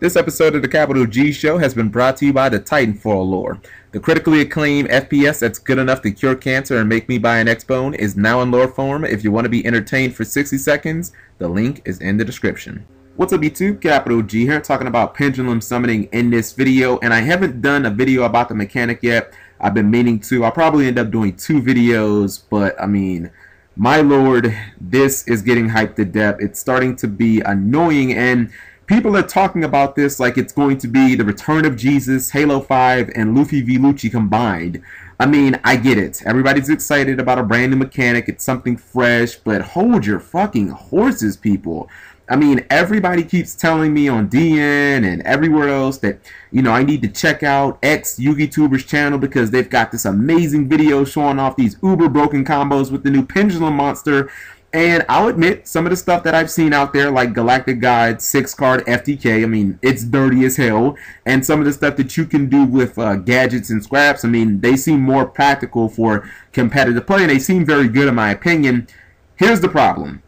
This episode of the Capital G Show has been brought to you by the Titanfall lore. The critically acclaimed FPS that's good enough to cure cancer and make me buy an X-Bone is now in lore form. If you want to be entertained for 60 seconds, the link is in the description. What's up YouTube, Capital G here, talking about Pendulum Summoning in this video, and I haven't done a video about the mechanic yet. I've been meaning to. I'll probably end up doing 2 videos, but I mean, my lord, this is getting hyped to death. It's starting to be annoying, and people are talking about this like it's going to be the return of Jesus, Halo 5, and Luffy v Lucci combined. I mean, I get it. Everybody's excited about a brand new mechanic. It's something fresh, but hold your fucking horses, people. I mean, everybody keeps telling me on DN and everywhere else that, you know, I need to check out ex-YugiTuber's channel because they've got this amazing video showing off these uber broken combos with the new Pendulum monster. And I'll admit, some of the stuff that I've seen out there, like Galactic Guide, 6-card FTK, I mean, it's dirty as hell. And some of the stuff that you can do with gadgets and scraps, I mean, they seem more practical for competitive play, and they seem very good in my opinion. Here's the problem.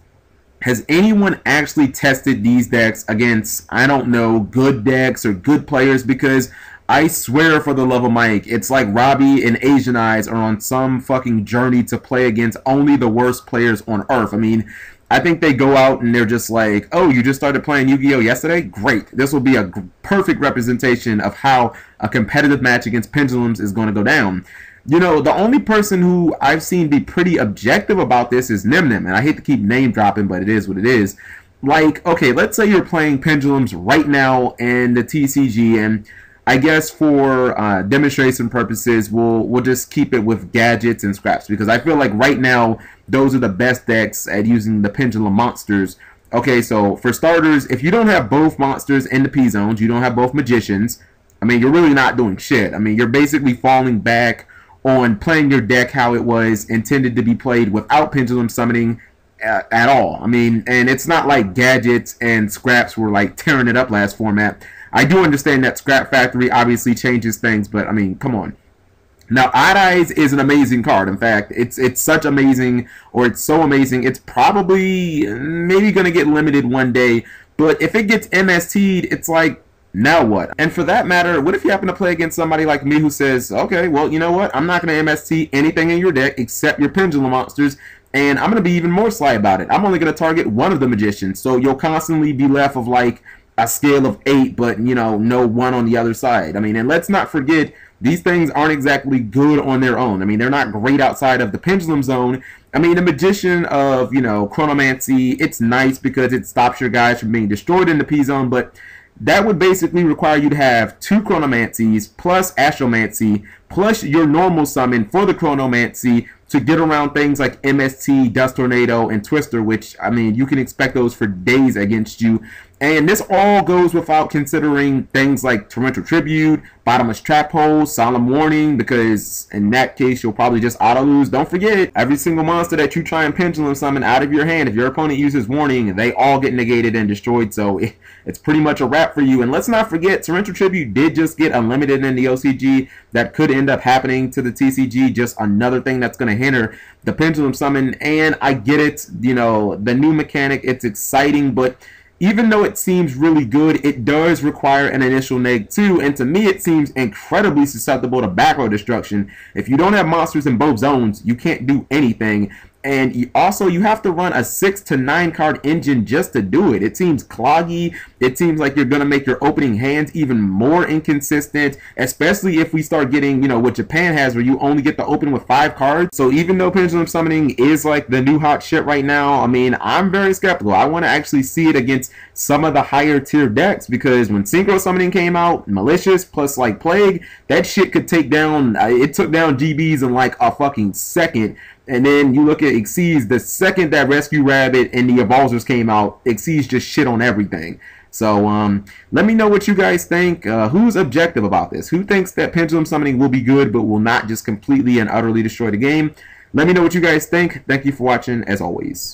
Has anyone actually tested these decks against, I don't know, good decks or good players? Because I swear for the love of Mike, it's like Robbie and Asian Eyes are on some fucking journey to play against only the worst players on Earth. I mean, I think they go out and they're just like, oh, you just started playing Yu-Gi-Oh! Yesterday? Great. This will be a perfect representation of how a competitive match against Pendulums is going to go down. You know, the only person who I've seen be pretty objective about this is Nimnim, and I hate to keep name dropping, but it is what it is. Like, okay, let's say you're playing Pendulums right now in the TCG, and I guess for demonstration purposes, we'll just keep it with gadgets and scraps, because I feel like right now those are the best decks at using the Pendulum monsters. Okay, so for starters, if you don't have both monsters in the P zones, you don't have both magicians, I mean, you're really not doing shit. I mean, you're basically falling back on playing your deck how it was intended to be played without Pendulum Summoning at all. I mean, and it's not like gadgets and scraps were like tearing it up last format. I do understand that Scrap Factory obviously changes things, but I mean, come on. Now, Odd Eyes is an amazing card. In fact, it's such amazing, or it's so amazing, it's probably maybe going to get limited one day, but if it gets MST'd, it's like, now what? And for that matter, what if you happen to play against somebody like me who says, okay, well, you know what? I'm not going to MST anything in your deck except your Pendulum monsters, and I'm going to be even more sly about it. I'm only going to target one of the magicians, so you'll constantly be left with like a scale of 8, but, you know, no 1 on the other side. I mean, and let's not forget, these things aren't exactly good on their own. I mean, they're not great outside of the Pendulum zone. I mean, the Magician of, you know, Chronomancy, it's nice because it stops your guys from being destroyed in the P zone, but that would basically require you to have 2 Chronomancies plus Astromancy plus your normal summon for the Chronomancy to get around things like MST, Dust Tornado, and Twister, which, I mean, you can expect those for days against you. And this all goes without considering things like Torrential Tribute, Bottomless Trap Hole, Solemn Warning, because in that case, you'll probably just auto-lose. Don't forget, every single monster that you try and Pendulum Summon out of your hand, if your opponent uses Warning, they all get negated and destroyed, so it's pretty much a wrap for you. And let's not forget, Torrential Tribute did just get unlimited in the OCG. That could end up happening to the TCG, just another thing that's going to hinder the Pendulum Summon. And I get it, you know, the new mechanic, it's exciting, but even though it seems really good, it does require an initial neg too, and to me it seems incredibly susceptible to back row destruction. If you don't have monsters in both zones, you can't do anything. And you have to run a 6 to 9 card engine just to do it. It seems cloggy. It seems like you're going to make your opening hands even more inconsistent, especially if we start getting, you know, what Japan has where you only get to open with 5 cards. So even though Pendulum Summoning is like the new hot shit right now, I mean, I'm very skeptical. I want to actually see it against some of the higher tier decks, because when Synchro Summoning came out, Malicious plus like Plague, that shit could take down, it took down GBs in like a fucking second. And then you look at Xyz, the second that Rescue Rabbit and the Evolvers came out, Xyz just shit on everything. So let me know what you guys think. Who's objective about this? Who thinks that Pendulum Summoning will be good but will not just completely and utterly destroy the game? Let me know what you guys think. Thank you for watching, as always.